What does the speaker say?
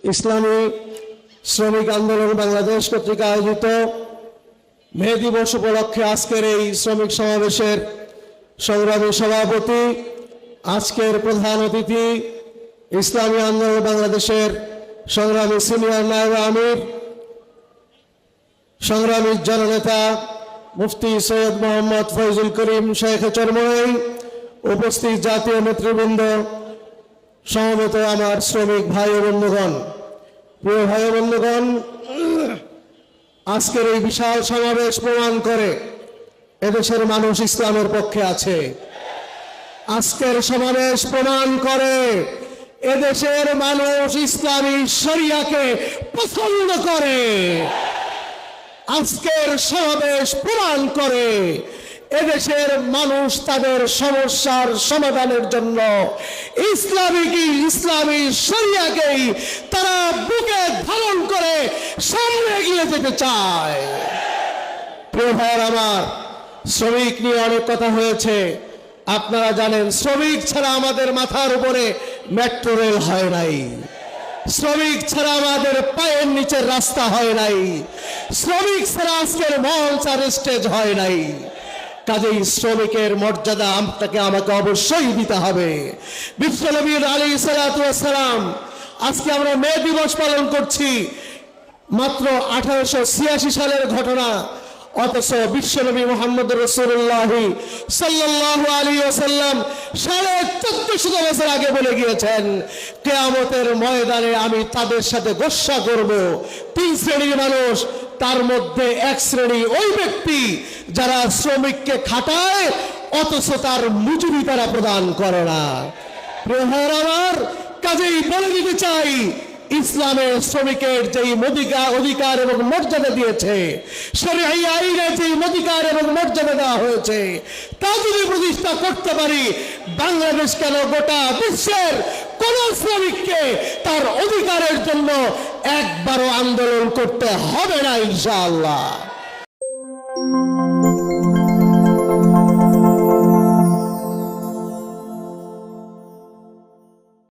ইসলামী শ্রমিক আন্দোলন বাংলাদেশ কর্তৃক আয়োজিত মে দিবস উপলক্ষে আজকের এই শ্রমিক সমাবেশের সংগ্রামী সভাপতি, আজকের প্রধান অতিথি, ইসলামী আন্দোলন বাংলাদেশের সংগ্রামী সিনিয়র নায়েবে আমির, সংগ্রামী জননেতা মুফতি সৈয়দ মোহাম্মদ ফয়জুল করিম শেখ চরমনাই, উপস্থিত জাতীয় নেতৃবৃন্দ, সমবেত আমার শ্রমিক ভাই ও বন্ধুগণ, প্রিয় ভাই ও বন্ধুগণ, আজকের এই বিশাল সমাবেশ প্রমাণ করে এদেশের মানুষ ইসলামের পক্ষে আছে। আজকের সমাবেশ প্রমাণ করে এদেশের মানুষ ইসলামী শরিয়াকে পছন্দ করে। আজকের সমাবেশ প্রমাণ করে এদেশের মানুষ তাদের সমস্যার সমাধানের জন্য ইসলামী শরিয়াকেই তারা বুকে ধারণ করে সামনে এগিয়ে যেতে চায়। প্রিয় ভাইয়ের আমার, শ্রমিক নিয়ে অনেক কথা হয়েছে। আপনারা জানেন, শ্রমিক ছাড়া আমাদের মাথার উপরে মেট্রো রেল হয় নাই, শ্রমিক ছাড়া আমাদের পায়ের নিচের রাস্তা হয় নাই, শ্রমিক ছাড়া আজকের মঞ্চ আর স্টেজ হয় নাই। কাজেই শ্রমিকের মর্যাদা আমাকে অবশ্যই দিতে হবে। বিশ্বনবী আলাইহিস সালাতু ওয়াস সালাম, আজকে আমরা মে দিবস পালন করছি, মাত্র 1886 সালের ঘটনা, অথচ বিশ্বনবী মুহাম্মদ রাসূলুল্লাহ সাল্লাল্লাহু আলাইহি ওয়াসাল্লাম 1450 বছর আগে বলে গিয়েছেন, কিয়ামতের ময়দানে আমি তাদের সাথে গোসা করব। 3 শ্রেণীর মানুষ, তার মধ্যে এক শ্রেণী ওই ব্যক্তি যারা শ্রমিককে খাটায় অথচ তার মজুরি তারা প্রদান করে না। প্রিয় ভাইরা আমার, কাজেই বলে দিতে চাই, ইসলামের শ্রমিকের যেই অধিকার এবং মর্যাদা দিয়েছে, শরীয়ত আইনে যেই অধিকার এবং মর্যাদা দেওয়া হয়েছে, তা যদি প্রতিষ্ঠা করতে পারি, বাংলাদেশ কেন গোটা বিশ্বের কোন শ্রমিককে তার অধিকারের জন্য একবারও আন্দোলন করতে হবে না ইনশাআল্লাহ।